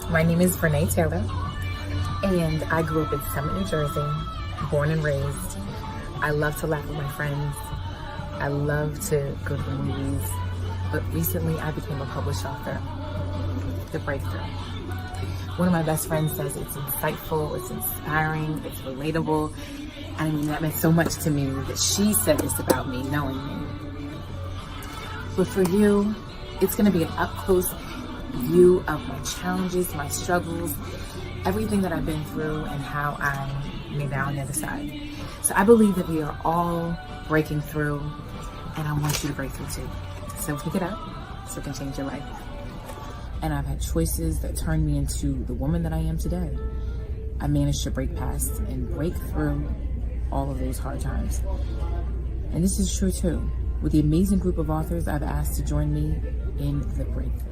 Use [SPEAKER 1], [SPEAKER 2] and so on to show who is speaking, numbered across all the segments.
[SPEAKER 1] My name is Vernae Taylor, and I grew up in Summit, New Jersey, born and raised. I love to laugh with my friends. I love to go to the movies. But recently, I became a published author. The Breakthrough. One of my best friends says it's insightful, it's inspiring, it's relatable. I mean, that meant so much to me that she said this about me, knowing me. But for you, it's going to be an up-close view of my challenges, my struggles, everything that I've been through, and how I made it out on the other side. So I believe that we are all breaking through, and I want you to break through too. So pick it up so it can change your life. And I've had choices that turned me into the woman that I am today. I managed to break past and break through all of those hard times. And this is true too. With the amazing group of authors I've asked to join me in the Breakthrough.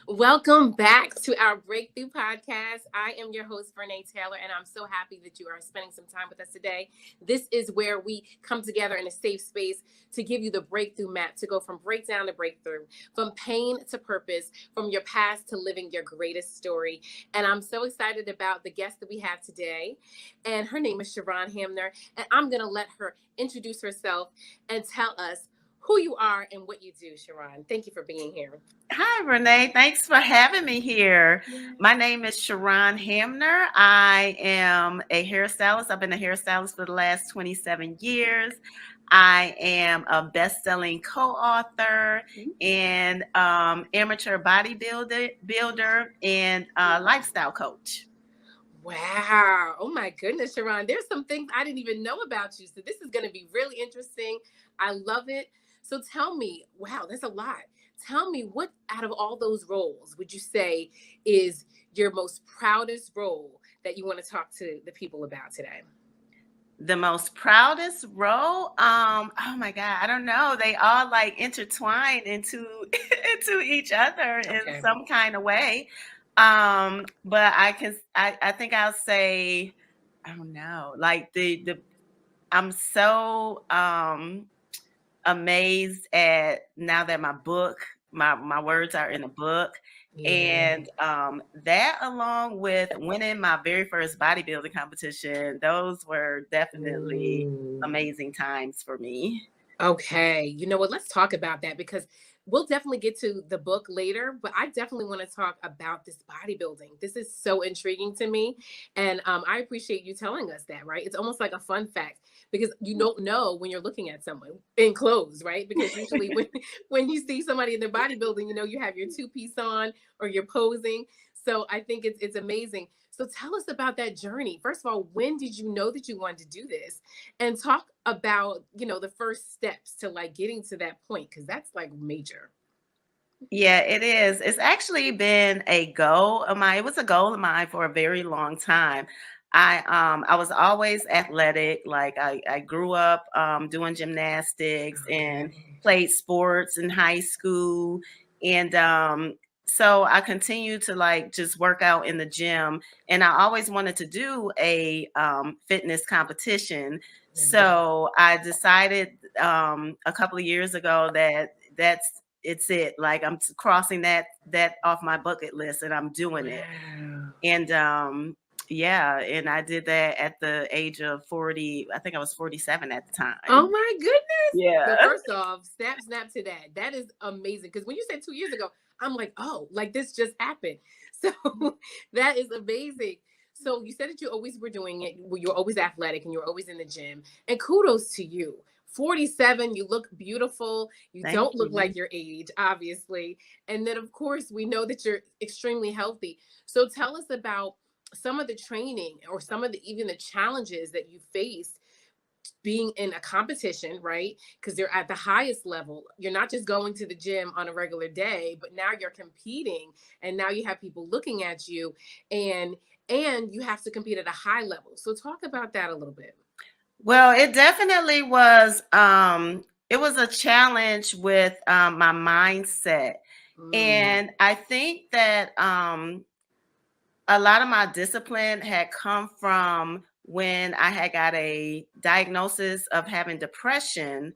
[SPEAKER 2] Welcome back to our Breakthrough Podcast. I am your host, Vernae Taylor, and I'm so happy that you are spending some time with us today. This is where we come together in a safe space to give you the breakthrough map, to go from breakdown to breakthrough, from pain to purpose, from your past to living your greatest story. And I'm so excited about the guest that we have today. And her name is Cheron Hamner, and I'm going to let her introduce herself and tell us who you are and what you do, Cheron. Thank you for being here.
[SPEAKER 3] Hi, Vernae. Thanks for having me here. My name is Cheron Hamner. I am a hairstylist. I've been a hairstylist for the last 27 years. I am a best-selling co-author and amateur bodybuilder and lifestyle coach.
[SPEAKER 2] Wow. Oh my goodness, Cheron. There's some things I didn't even know about you. So this is going to be really interesting. I love it. So tell me, wow, that's a lot. Tell me, what out of all those roles would you say is your most proudest role that you want to talk to the people about today?
[SPEAKER 3] The most proudest role? Oh my God, I don't know. They all like intertwine into each other in some kind of way. But I think I'll say, I don't know, like I'm so amazed at now that my words are in a book. And that, along with winning my very first bodybuilding competition, those were definitely amazing times for me.
[SPEAKER 2] Okay. You know what? Let's talk about that, because we'll definitely get to the book later, but I definitely want to talk about this bodybuilding. This is so intriguing to me. And I appreciate you telling us that, right? It's almost like a fun fact, because you don't know when you're looking at someone in clothes, right? Because usually when you see somebody in their bodybuilding, you know, you have your two-piece on or you're posing. So I think it's amazing. So tell us about that journey. First of all, when did you know that you wanted to do this? And talk about, you know, the first steps to like getting to that point, because that's like major.
[SPEAKER 3] Yeah, it is. It's actually been a goal of mine. It was a goal of mine for a very long time. I was always athletic. Like I grew up doing gymnastics and played sports in high school. And so I continued to like just work out in the gym. And I always wanted to do a fitness competition. So I decided a couple of years ago that it's it. Like I'm crossing that off my bucket list, and I'm doing it. And yeah, and I did that at the age of 40. I think I was 47 at the time.
[SPEAKER 2] Oh my goodness.
[SPEAKER 3] Yeah.
[SPEAKER 2] But first off, snap to that. That is amazing. Because when you said 2 years ago, I'm like, oh, like this just happened. So that is amazing. So you said that you always were doing it. You're always athletic and you're always in the gym. And kudos to you. 47, you look beautiful. You don't look like your age, obviously. And then, of course, we know that you're extremely healthy. So tell us about some of the training or some of even the challenges that you faced being in a competition, right? Because you're at the highest level. You're not just going to the gym on a regular day, but now you're competing, and now you have people looking at you, and you have to compete at a high level. So talk about that a little bit.
[SPEAKER 3] Well, it definitely was. It was a challenge with my mindset, and I think that a lot of my discipline had come from when I had got a diagnosis of having depression.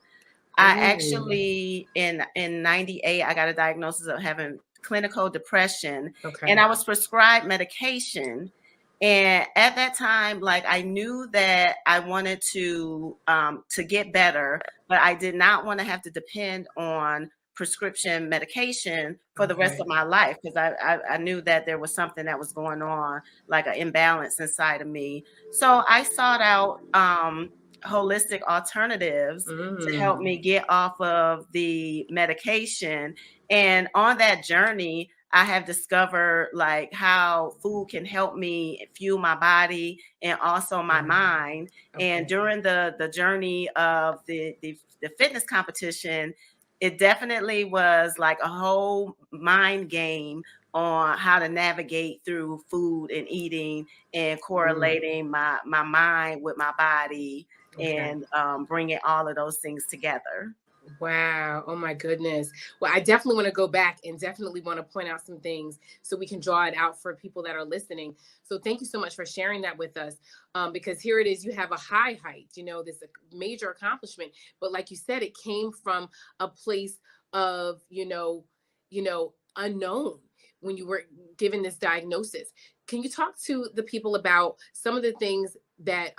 [SPEAKER 3] I
[SPEAKER 2] Ooh,
[SPEAKER 3] actually in 98 I got a diagnosis of having clinical depression, and
[SPEAKER 2] okay.
[SPEAKER 3] I was prescribed medication. And at that time, like I knew that I wanted to get better, but I did not want to have to depend on prescription medication for the rest of
[SPEAKER 2] Okay.
[SPEAKER 3] my life, because I knew that there was something that was going on, like an imbalance inside of me. So I sought out holistic alternatives to help
[SPEAKER 2] Mm,
[SPEAKER 3] me get off of the medication. And on that journey, I have discovered like how food can help me fuel my body and also my
[SPEAKER 2] wow.
[SPEAKER 3] mind. And
[SPEAKER 2] Okay.
[SPEAKER 3] during the journey of the fitness competition, it definitely was like a whole mind game on how to navigate through food and eating and
[SPEAKER 2] Mm,
[SPEAKER 3] correlating my mind with my body
[SPEAKER 2] okay.
[SPEAKER 3] and bringing all of those things together.
[SPEAKER 2] Wow. Oh my goodness. Well, I definitely want to go back and definitely want to point out some things so we can draw it out for people that are listening. So thank you so much for sharing that with us. Because here it is, you have a high height, this major accomplishment. But like you said, it came from a place of, unknown when you were given this diagnosis. Can you talk to the people about some of the things that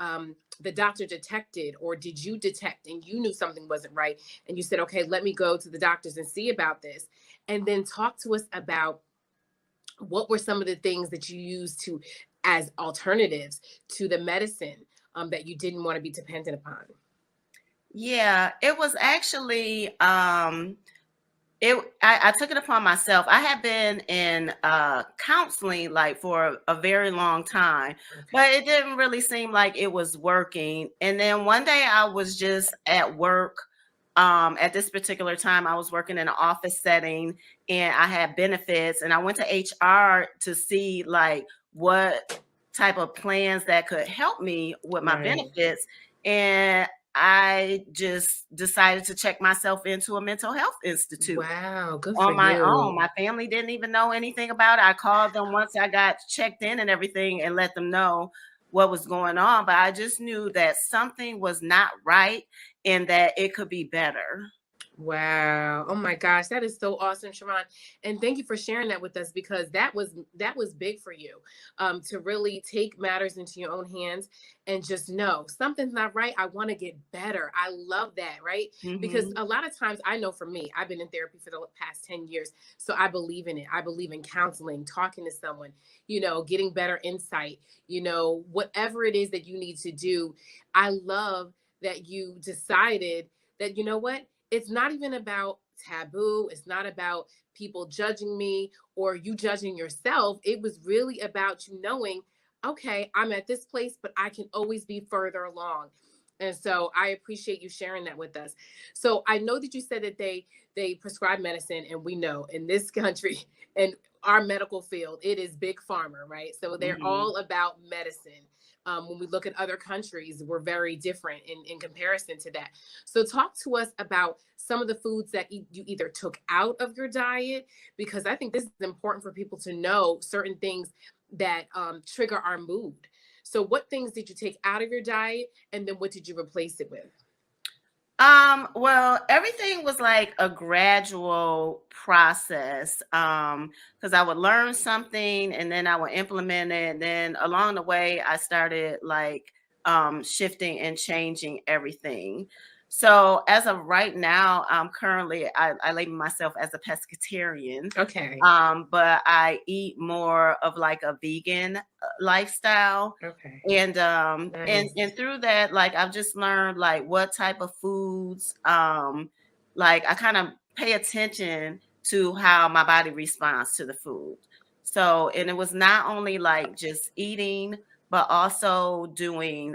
[SPEAKER 2] the doctor detected, or did you detect and you knew something wasn't right? And you said, okay, let me go to the doctors and see about this. And then talk to us about what were some of the things that you used to as alternatives to the medicine that you didn't want to be dependent upon.
[SPEAKER 3] Yeah, it was actually I took it upon myself. I had been in counseling like for a very long time,
[SPEAKER 2] Okay.
[SPEAKER 3] but it didn't really seem like it was working. And then one day I was just at work. At this particular time, I was working in an office setting and I had benefits, and I went to HR to see like what type of plans that could help me with my
[SPEAKER 2] Right.
[SPEAKER 3] benefits. And I just decided to check myself into a mental health institute
[SPEAKER 2] Wow. Good for
[SPEAKER 3] on my own.
[SPEAKER 2] you.
[SPEAKER 3] My family didn't even know anything about it. I called them once I got checked in and everything and let them know what was going on. But I just knew that something was not right and that it could be better.
[SPEAKER 2] Wow. Oh my gosh, that is so awesome, Cheron. And thank you for sharing that with us, because that was big for you. To really take matters into your own hands and just know something's not right. I want to get better. I love that, right? Because
[SPEAKER 3] Hmm.
[SPEAKER 2] a lot of times, I know for me, I've been in therapy for the past 10 years. So I believe in it. I believe in counseling, talking to someone, getting better insight, whatever it is that you need to do. I love that you decided that, you know what? It's not even about taboo. It's not about people judging me or you judging yourself. It was really about you knowing, okay, I'm at this place, but I can always be further along. And so I appreciate you sharing that with us. So I know that you said that they prescribe medicine, and we know in this country and our medical field, it is big pharma, right? So they're
[SPEAKER 3] Hmm.
[SPEAKER 2] all about medicine. When we look at other countries, we're very different in comparison to that. So, talk to us about some of the foods that you either took out of your diet, because I think this is important for people to know certain things that trigger our mood. So, what things did you take out of your diet, and then what did you replace it with?
[SPEAKER 3] Well, everything was like a gradual process. Because I would learn something and then I would implement it. And then along the way, I started like shifting and changing everything. So as of right now, I label myself as a pescatarian.
[SPEAKER 2] Okay.
[SPEAKER 3] But I eat more of like a vegan lifestyle.
[SPEAKER 2] Okay.
[SPEAKER 3] And
[SPEAKER 2] Nice.
[SPEAKER 3] through that, like I've just learned like what type of foods, like I kind of pay attention to how my body responds to the food. So, and it was not only like just eating, but also doing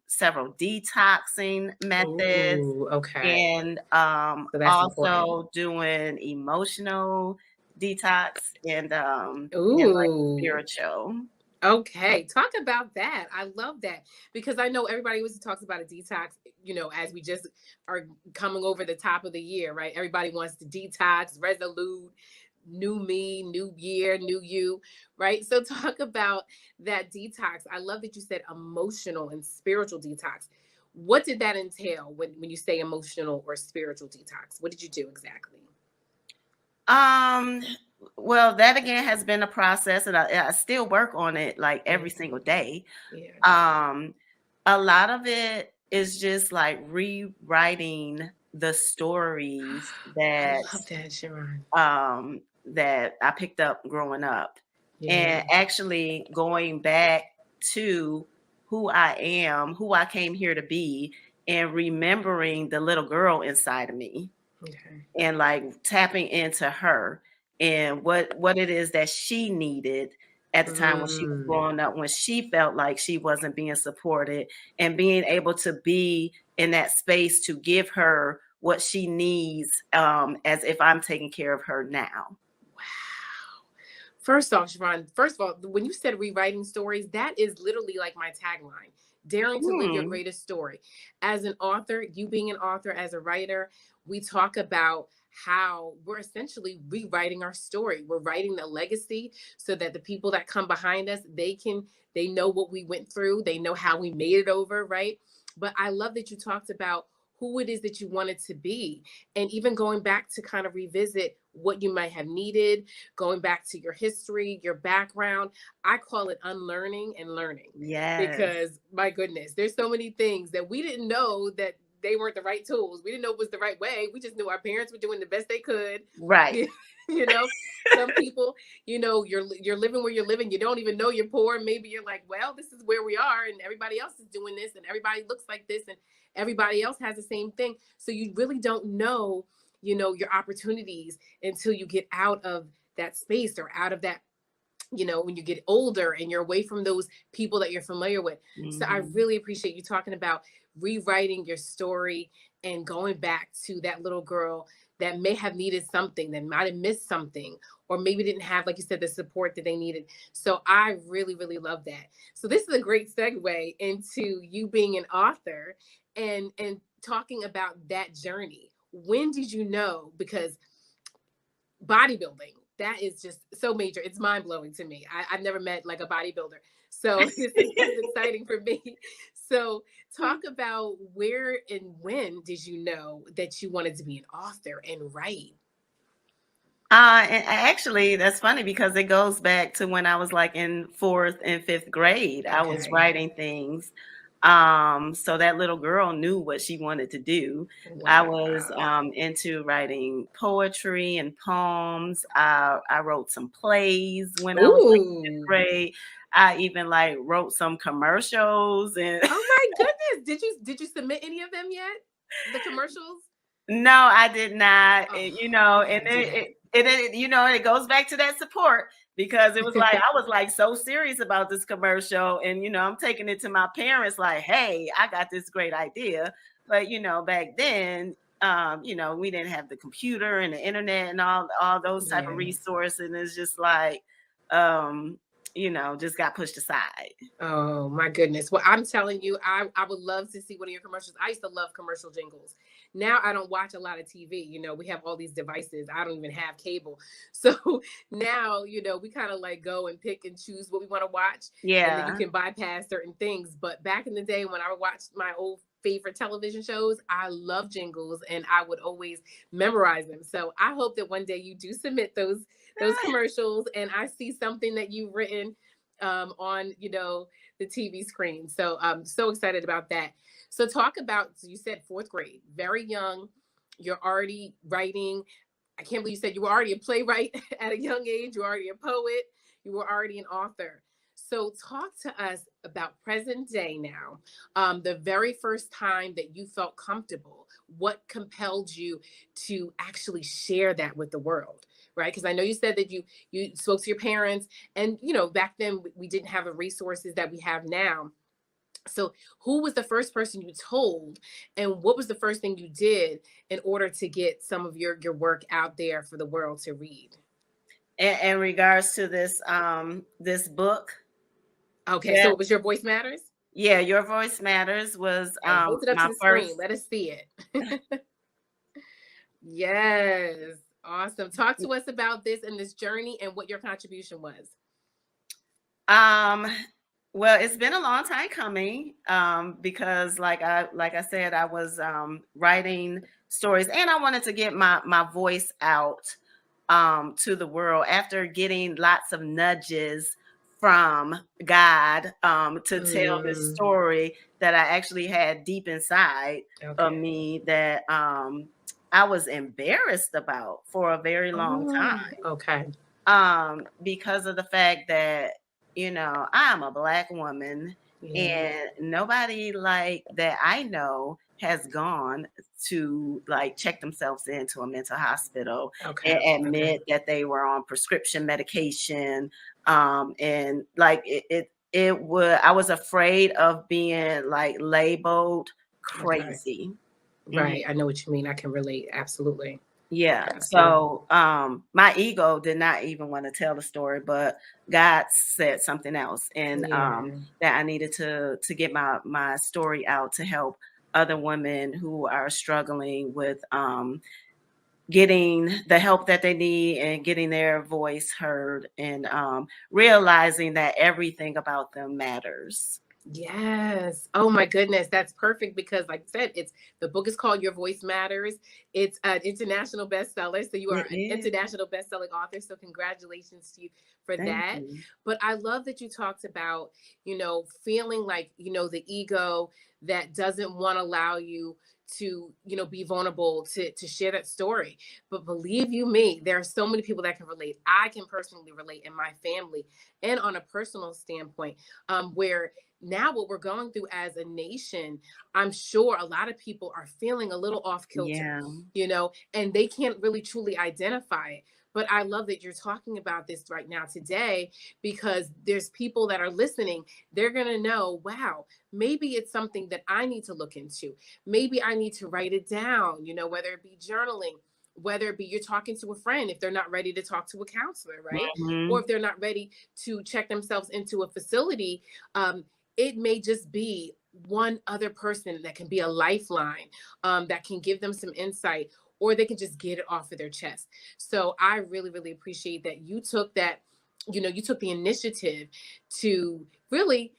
[SPEAKER 3] several detoxing methods
[SPEAKER 2] Ooh, okay.
[SPEAKER 3] and
[SPEAKER 2] So that's important.
[SPEAKER 3] also doing emotional detox and like
[SPEAKER 2] Ooh.
[SPEAKER 3] spiritual.
[SPEAKER 2] Okay, talk about that. I love that, because I know everybody always talks about a detox, as we just are coming over the top of the year, right? Everybody wants to detox, resolute, new me, new year, new you, right? So, talk about that detox. I love that you said emotional and spiritual detox. What did that entail when you say emotional or spiritual detox? What did you do exactly?
[SPEAKER 3] Um, well, that again has been a process, and I still work on it like every single day.
[SPEAKER 2] Yeah.
[SPEAKER 3] Um, a lot of it is just like rewriting the stories
[SPEAKER 2] I love that, Cheron.
[SPEAKER 3] that I picked up growing up,
[SPEAKER 2] Yeah.
[SPEAKER 3] and actually going back to who I am, who I came here to be, and remembering the little girl inside of me,
[SPEAKER 2] Okay.
[SPEAKER 3] and like tapping into her and what it is that she needed at the time when she was
[SPEAKER 2] Mm.
[SPEAKER 3] growing up, when she felt like she wasn't being supported, and being able to be in that space to give her what she needs, as if I'm taking care of her now.
[SPEAKER 2] Wow. First off, Siobhan, first of all, when you said rewriting stories, that is literally like my tagline, daring to live your
[SPEAKER 3] Hmm.
[SPEAKER 2] greatest story. As an author, you being an author, as a writer, we talk about how we're essentially rewriting our story. We're writing the legacy so that the people that come behind us, they know what we went through, they know how we made it over, right? But I love that you talked about who it is that you wanted to be, and even going back to kind of revisit what you might have needed, going back to your history, your background. I call it unlearning and learning,
[SPEAKER 3] Yes.
[SPEAKER 2] because my goodness, there's so many things that we didn't know that they weren't the right tools. We didn't know it was the right way. We just knew our parents were doing the best they could.
[SPEAKER 3] Right.
[SPEAKER 2] You know, some people, you're living where you're living. You don't even know you're poor. Maybe you're like, well, this is where we are, and everybody else is doing this, and everybody looks like this, and everybody else has the same thing. So you really don't know, your opportunities until you get out of that space, or out of that, when you get older and you're away from those people that you're familiar with. So I
[SPEAKER 3] Hmm.
[SPEAKER 2] really appreciate you talking about rewriting your story and going back to that little girl that may have needed something, that might have missed something, or maybe didn't have, like you said, the support that they needed. So I really, really love that. So this is a great segue into you being an author, and talking about that journey. When did you know? Because bodybuilding, that is just so major, it's mind-blowing to me. I've never met like a bodybuilder, so this is exciting for me. So talk about where and when did you know that you wanted to be an author and write?
[SPEAKER 3] And actually, that's funny because it goes back to when I was like in fourth and fifth grade. I was
[SPEAKER 2] Okay.
[SPEAKER 3] writing things. So that little girl knew what she wanted to do. I was
[SPEAKER 2] Wow.
[SPEAKER 3] into writing poetry and poems. I wrote some plays when I was like in fifth
[SPEAKER 2] Ooh.
[SPEAKER 3] grade. I even like wrote some commercials and
[SPEAKER 2] Oh my goodness, did you submit any of them yet, the commercials?
[SPEAKER 3] no, I did not.
[SPEAKER 2] Oh, you
[SPEAKER 3] And
[SPEAKER 2] got to do
[SPEAKER 3] it goes back to that support, because it was like
[SPEAKER 2] that.
[SPEAKER 3] I was like so serious about this commercial, and I'm taking it to my parents like, "Hey, I got this great idea." But back then, we didn't have the computer and the internet and all those type of
[SPEAKER 2] Yeah.
[SPEAKER 3] resources, and it's just like, um, just got pushed aside.
[SPEAKER 2] Oh my goodness. Well, I'm telling you, I would love to see one of your commercials. I used to love commercial jingles. Now I don't watch a lot of TV. We have all these devices. I don't even have cable. So now, we kind of like go and pick and choose what we want to watch, and then you
[SPEAKER 3] Yeah.
[SPEAKER 2] can bypass certain things. But back in the day when I watched my old favorite television shows, I love jingles, and I would always memorize them. So I hope that one day you do submit those commercials, and I see something that you've written on the TV screen. So I'm so excited about that. So talk about, so you said fourth grade, very young, you're already writing. I can't believe you said you were already a playwright at a young age. You're already a poet. You were already an author. So talk to us about present day now. The very first time that you felt comfortable, what compelled you to actually share that with the world, right? Because I know you said that you spoke to your parents, and back then we didn't have the resources that we have now. So who was the first person you told, and what was the first thing you did in order to get some of your work out there for the world to read?
[SPEAKER 3] In regards to this book,
[SPEAKER 2] Okay, so
[SPEAKER 3] yeah,
[SPEAKER 2] it was Your Voice Matters.
[SPEAKER 3] yeah, Your Voice Matters was
[SPEAKER 2] And hold it up to
[SPEAKER 3] my
[SPEAKER 2] the screen,
[SPEAKER 3] first.
[SPEAKER 2] let us see it. Yes, awesome. Talk to us about this and this journey and what your contribution was.
[SPEAKER 3] Um Well, it's been a long time coming, because like I said, I was writing stories, and I wanted to get my voice out to the world after getting lots of nudges from God, to tell this
[SPEAKER 2] Mm,
[SPEAKER 3] story that I actually had deep inside of
[SPEAKER 2] okay.
[SPEAKER 3] me that I was embarrassed about for a very long
[SPEAKER 2] Oh,
[SPEAKER 3] time,
[SPEAKER 2] okay.
[SPEAKER 3] because of the fact that, I'm a Black woman,
[SPEAKER 2] Yeah.
[SPEAKER 3] and nobody like that I know has gone to like check themselves into a mental hospital
[SPEAKER 2] Okay.
[SPEAKER 3] and
[SPEAKER 2] Okay.
[SPEAKER 3] admit that they were on prescription medication. And like it would, I was afraid of being like labeled
[SPEAKER 2] Okay.
[SPEAKER 3] crazy. Mhm.
[SPEAKER 2] Right. I know what you mean. I can relate. Absolutely.
[SPEAKER 3] Yeah.
[SPEAKER 2] Absolutely.
[SPEAKER 3] So my ego did not even want to tell the story, but God said something else, and
[SPEAKER 2] Yeah.
[SPEAKER 3] that I needed to get my story out to help other women who are struggling with getting the help that they need and getting their voice heard, and realizing that everything about them matters.
[SPEAKER 2] Yes. Oh my goodness, that's perfect because, like I said, it's the book is called Your Voice Matters. It's an international bestseller, so you are
[SPEAKER 3] It
[SPEAKER 2] an
[SPEAKER 3] is.
[SPEAKER 2] international best-selling author. So congratulations to you for
[SPEAKER 3] Thank
[SPEAKER 2] that.
[SPEAKER 3] you.
[SPEAKER 2] But I love that you talked about, feeling like the ego that doesn't want to allow you to be vulnerable to share that story. But believe you me, there are so many people that can relate. I can personally relate in my family and on a personal standpoint, where now what we're going through as a nation, I'm sure a lot of people are feeling a little off kilter,
[SPEAKER 3] Yeah.
[SPEAKER 2] and they can't really truly identify it. But I love that you're talking about this right now today, because there's people that are listening. They're going to know, wow, maybe it's something that I need to look into. Maybe I need to write it down, whether it be journaling, whether it be you're talking to a friend if they're not ready to talk to a counselor, right? Or
[SPEAKER 3] Hmm.
[SPEAKER 2] if they're not ready to check themselves into a facility. It may just be one other person that can be a lifeline, that can give them some insight, or they can just get it off of their chest. So I really, really appreciate that you took that, you took the initiative to really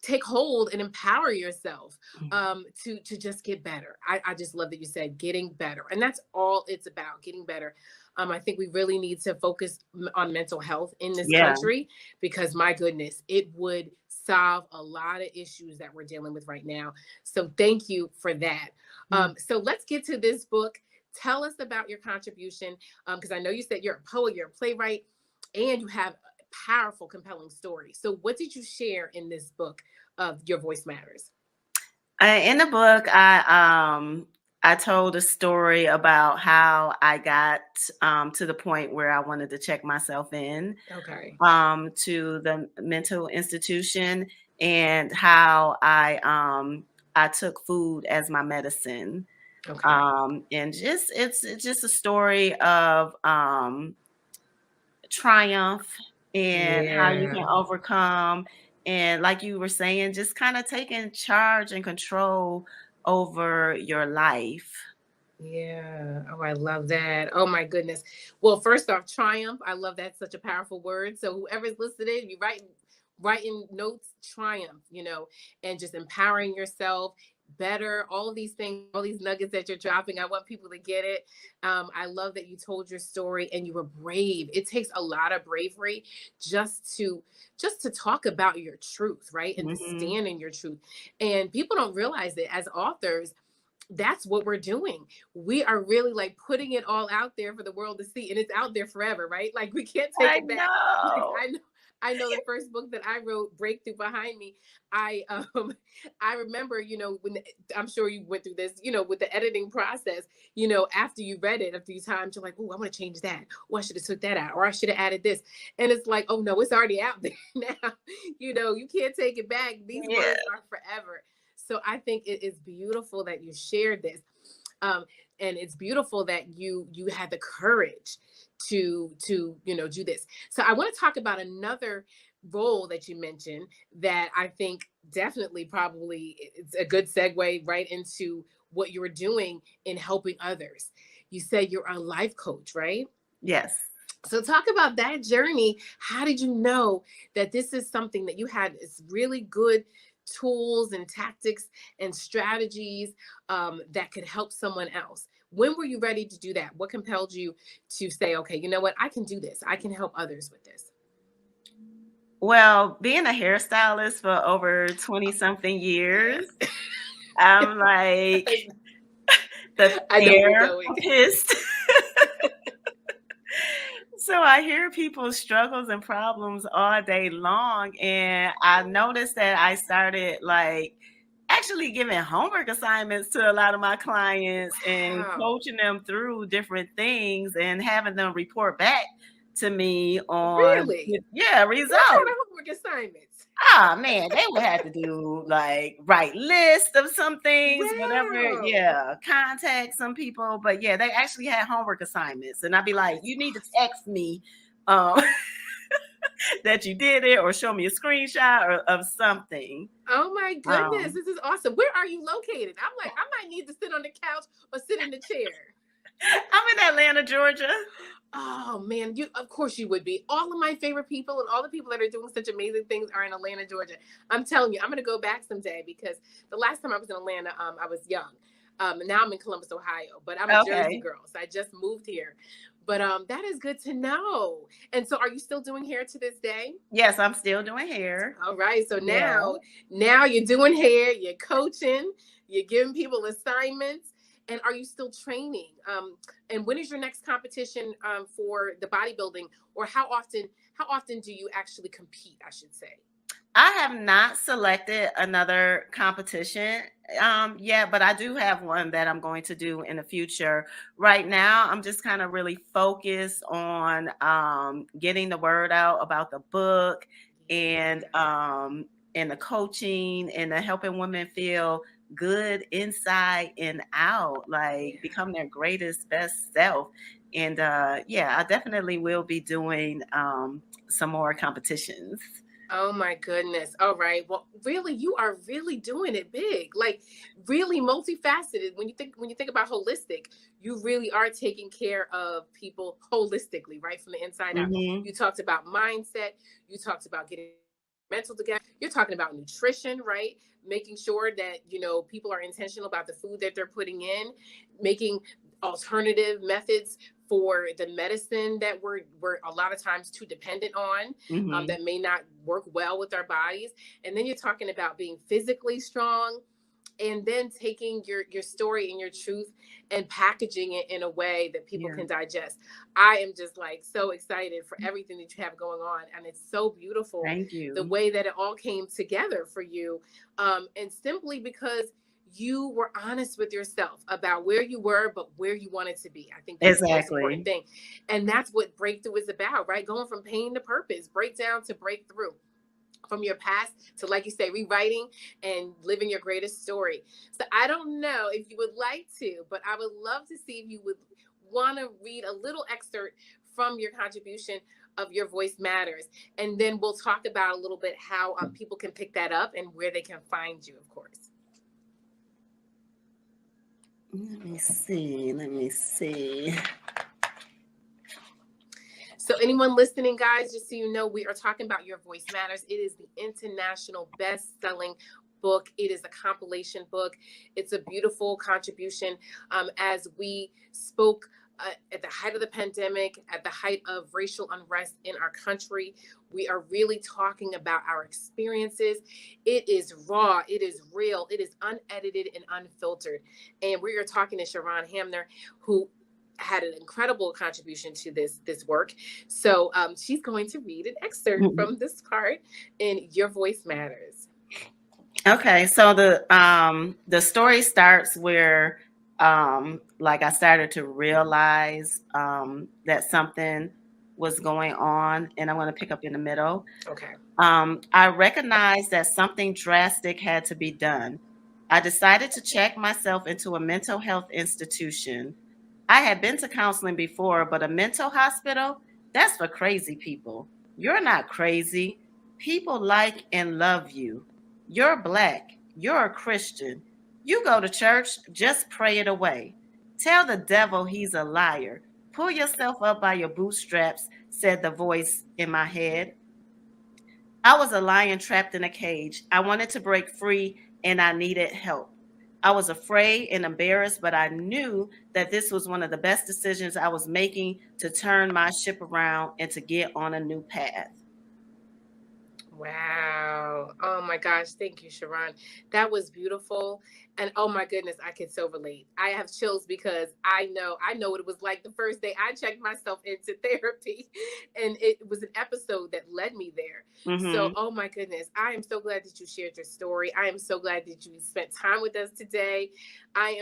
[SPEAKER 2] take hold and empower yourself, to just get better. I just love that you said getting better, and that's all it's about, getting better. I think we really need to focus on mental health in this
[SPEAKER 3] Yeah.
[SPEAKER 2] country, because my goodness, it would solve a lot of issues that we're dealing with right now. So thank you for that. So let's get to this book. Tell us about your contribution, because I know you said you're a poet, you're a playwright, and you have powerful, compelling story. So, what did you share in this book of Your Voice Matters?
[SPEAKER 3] In the book, I told a story about how I got to the point where I wanted to check myself in,
[SPEAKER 2] Okay.
[SPEAKER 3] to the mental institution, and how I took food as my medicine.
[SPEAKER 2] Okay.
[SPEAKER 3] And just it's just a story of triumph and how you can
[SPEAKER 2] Yeah.
[SPEAKER 3] overcome, and like you were saying, just kind of taking charge and control over your life.
[SPEAKER 2] Yeah. Oh, I love that. Oh my goodness. Well, first off, triumph. I love that. Such a powerful word. So whoever's listening, you writing notes, triumph, and just empowering yourself better, all of these things, all these nuggets that you're dropping. I want people to get it. I love that you told your story and you were brave. It takes a lot of bravery just to talk about your truth, right? And to
[SPEAKER 3] Hmm.
[SPEAKER 2] stand in your truth. And people don't realize that as authors, that's what we're doing. We are really like putting it all out there for the world to see, and it's out there forever, right? Like we can't take
[SPEAKER 3] I
[SPEAKER 2] it back. Like
[SPEAKER 3] know.
[SPEAKER 2] I know the first book that I wrote, Breakthrough Behind Me. I I remember, when I'm sure you went through this, with the editing process, after you read it a few times, you're like, oh, I want to change that. Oh, I should have took that out, or I should have added this. And it's like, oh no, it's already out there now. You can't take it back. These
[SPEAKER 3] Yeah.
[SPEAKER 2] words are forever. So I think it is beautiful that you shared this, um, and it's beautiful that you had the courage to do this. So I want to talk about another role that you mentioned that I think definitely probably it's a good segue right into what you were doing in helping others. You said you're a life coach, right?
[SPEAKER 3] Yes.
[SPEAKER 2] So talk about that journey. How did you know that this is something that you had is really good tools and tactics and strategies that could help someone else? When were you ready to do that? What compelled you to say, okay, you know what? I can do this. I can help others with this.
[SPEAKER 3] Well, being a hairstylist for over 20 something years,
[SPEAKER 2] Yes.
[SPEAKER 3] I'm like the
[SPEAKER 2] I know where you're going.
[SPEAKER 3] therapist. So I hear people's struggles and problems all day long. And I noticed that I started like actually giving homework assignments to a lot of my clients and
[SPEAKER 2] Wow.
[SPEAKER 3] coaching them through different things and having them report back to me on,
[SPEAKER 2] Really?
[SPEAKER 3] yeah,
[SPEAKER 2] What kind
[SPEAKER 3] results.
[SPEAKER 2] of homework assignments?
[SPEAKER 3] Ah, man, they would have to do like write lists of some things, whatever.
[SPEAKER 2] Wow.
[SPEAKER 3] Yeah, contact some people, but yeah, they actually had homework assignments, and I'd be
[SPEAKER 2] Oh,
[SPEAKER 3] like,
[SPEAKER 2] that's
[SPEAKER 3] "You need to
[SPEAKER 2] awesome.
[SPEAKER 3] text me um, that you did it, or show me a screenshot or, of something."
[SPEAKER 2] Oh my goodness,
[SPEAKER 3] Um,
[SPEAKER 2] this is awesome. Where are you located? I'm like, I might need to sit on the couch or sit in the chair.
[SPEAKER 3] I'm in Atlanta, Georgia.
[SPEAKER 2] Oh man, you of course you would be. All of my favorite people and all the people that are doing such amazing things are in Atlanta, Georgia. I'm telling you, I'm gonna go back someday because the last time I was in Atlanta, I was young. Now I'm in Columbus, Ohio, but I'm a Jersey
[SPEAKER 3] Okay.
[SPEAKER 2] girl, so I just moved here. But that is good to know. And so, are you still doing hair to this day?
[SPEAKER 3] Yes, I'm still doing hair.
[SPEAKER 2] All right. So
[SPEAKER 3] Yeah.
[SPEAKER 2] now you're doing hair, you're coaching, you're giving people assignments, and are you still training? And when is your next competition for the bodybuilding, or how often do you actually compete? I should say.
[SPEAKER 3] I have not selected another competition yet, but I do have one that I'm going to do in the future. Right now, I'm just kind of really focused on getting the word out about the book
[SPEAKER 2] Yeah.
[SPEAKER 3] and the coaching and the helping women feel good inside and out, like
[SPEAKER 2] Yeah.
[SPEAKER 3] become their greatest best self. And yeah, I definitely will be doing some more competitions.
[SPEAKER 2] Oh my goodness. All right. Well, really, you are really doing it big. Like really multifaceted. When you think about holistic, you really are taking care of people holistically, right? From the inside out.
[SPEAKER 3] Hmm.
[SPEAKER 2] You talked about mindset, you talked about getting mental together. You're talking about nutrition, right? Making sure that, people are intentional about the food that they're putting in, making alternative methods for the medicine that we're a lot of times too dependent on,
[SPEAKER 3] Hmm.
[SPEAKER 2] that may not work well with our bodies. And then you're talking about being physically strong, and then taking your story and your truth and packaging it in a way that people
[SPEAKER 3] Yeah.
[SPEAKER 2] can digest. I am just like so excited for everything that you have going on, and it's so beautiful
[SPEAKER 3] Thank
[SPEAKER 2] the
[SPEAKER 3] you.
[SPEAKER 2] way that it all came together for you, and simply because you were honest with yourself about where you were but where you wanted to be. I think that's the most important
[SPEAKER 3] Exactly.
[SPEAKER 2] thing, and that's what breakthrough is about, right? Going from pain to purpose, breakdown to breakthrough, from your past to, like you say, rewriting and living your greatest story. So I don't know if you would like to, but I would love to see if you would want to read a little excerpt from your contribution of Your Voice Matters, and then we'll talk about a little bit how people can pick that up and where they can find you, of course.
[SPEAKER 3] Let me see. Let me see.
[SPEAKER 2] So, anyone listening, guys, just so you know, we are talking about Your Voice Matters. It is the international best-selling book. It is a compilation book. It's a beautiful contribution. As we spoke at the height of the pandemic, at the height of racial unrest in our country, we are really talking about our experiences. It is raw, it is real, it is unedited and unfiltered. And we are talking to Cheron Hamner, who had an incredible contribution to this work. So she's going to read an excerpt from this part in Your Voice Matters.
[SPEAKER 3] Okay, so the story starts where like I started to realize that something was going on, and I'm going to pick up in the middle.
[SPEAKER 2] Okay.
[SPEAKER 3] I recognized that something drastic had to be done. I decided to check myself into a mental health institution. I had been to counseling before, but a mental hospital, that's for crazy people. You're not crazy. People like and love you. You're Black. You're a Christian. You go to church, just pray it away. Tell the devil he's a liar. Pull yourself up by your bootstraps. said the voice in my head. I was a lion trapped in a cage. I wanted to break free and I needed help. I was afraid and embarrassed, but I knew that this was one of the best decisions I was making to turn my ship around and to get on a new path.
[SPEAKER 2] Wow. Oh my gosh. Thank you, Cheron. That was beautiful. And oh my goodness, I can so relate. I have chills because I know what it was like the first day I checked myself into therapy. And it was an episode that led me there. So, oh my goodness, I am so glad that you shared your story. I am so glad that you spent time with us today. I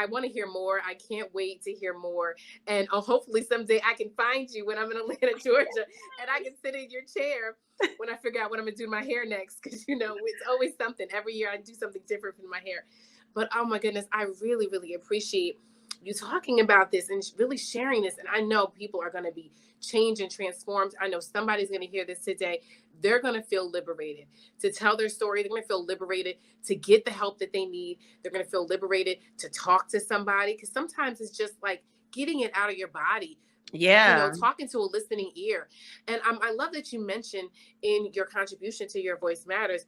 [SPEAKER 2] want to hear more. I can't wait to hear more. And hopefully someday I can find you when I'm in Atlanta, Georgia, and I can sit in your chair when I figure out what I'm gonna do to my hair next, because it's always something. Every year I do something different with my hair. But oh my goodness, I really, really appreciate you talking about this and really sharing this. And I know people are gonna be changed and transformed. I know somebody's gonna hear this today. They're gonna feel liberated to tell their story. They're gonna feel liberated to get the help that they need. They're gonna feel liberated to talk to somebody, because sometimes it's just like getting it out of your body. Talking to a listening ear. And I love that you mentioned in your contribution to Your Voice Matters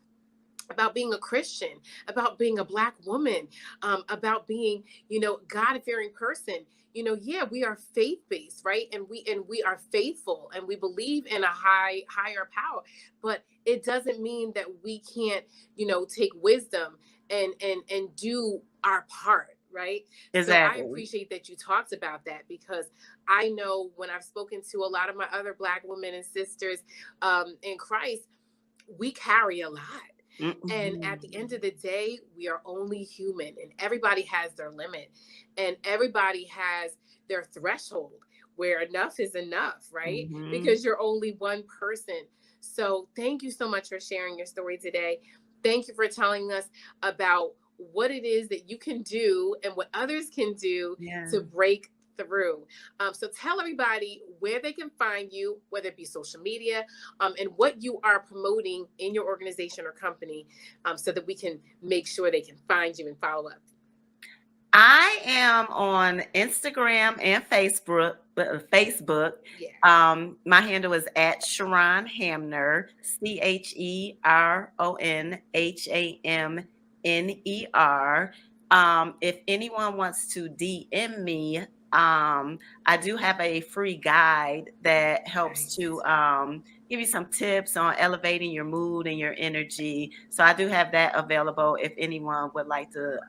[SPEAKER 2] about being a Christian, about being a Black woman, about being, God-fearing person. We are faith-based, right? And we are faithful and we believe in a higher power, but it doesn't mean that we can't, take wisdom and do our part. Right.
[SPEAKER 3] Exactly.
[SPEAKER 2] So I appreciate that you talked about that, because I know when I've spoken to a lot of my other Black women and sisters in Christ, we carry a lot. And at the end of the day, we are only human, and everybody has their limit and everybody has their threshold where enough is enough. Right. Because you're only one person. So thank you so much for sharing your story today. Thank you for telling us about what it is that you can do and what others can do to break through. So tell everybody where they can find you, whether it be social media, and what you are promoting in your organization or company, so that we can make sure they can find you and follow up.
[SPEAKER 3] I am on Instagram and Facebook. My handle is at Cheron Hamner, CheronHamner. If anyone wants to DM me, I do have a free guide that helps to give you some tips on elevating your mood and your energy. So I do have that available if anyone would like to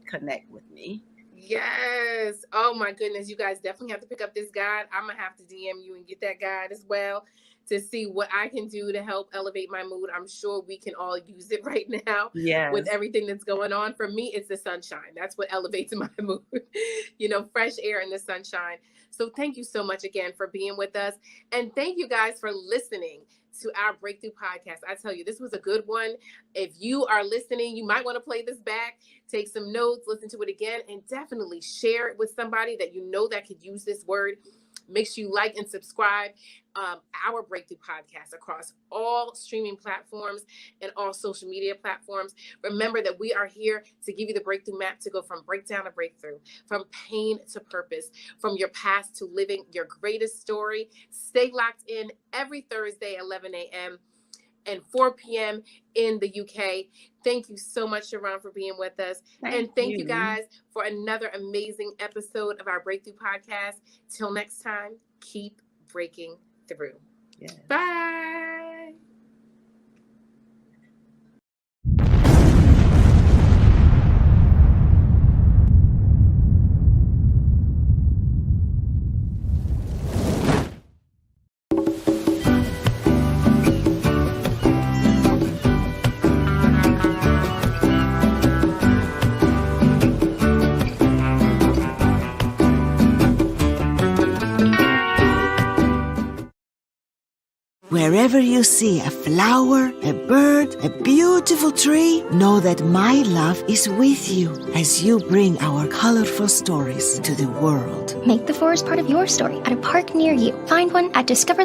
[SPEAKER 3] connect with me.
[SPEAKER 2] Yes. Oh my goodness. You guys definitely have to pick up this guide. I'm going to have to DM you and get that guide as well to see what I can do to help elevate my mood. I'm sure we can all use it right now with everything that's going on. For me, it's the sunshine. That's what elevates my mood, fresh air and the sunshine. So thank you so much again for being with us. And thank you guys for listening to our Breakthrough podcast. I tell you, this was a good one. If you are listening, you might want to play this back, take some notes, listen to it again, and definitely share it with somebody that that could use this word. Make sure you like and subscribe our Breakthrough podcast across all streaming platforms and all social media platforms. Remember that we are here to give you the breakthrough map to go from breakdown to breakthrough, from pain to purpose, from your past to living your greatest story. Stay locked in every Thursday, 11 a.m. and 4 p.m. in the UK. Thank you so much, Cheron, for being with us. Thank you guys for another amazing episode of our Breakthrough podcast. Till next time, keep breaking through. Yes. Bye.
[SPEAKER 4] Wherever you see a flower, a bird, a beautiful tree, know that my love is with you as you bring our colorful stories to the world.
[SPEAKER 5] Make the forest part of your story at a park near you. Find one at Discover the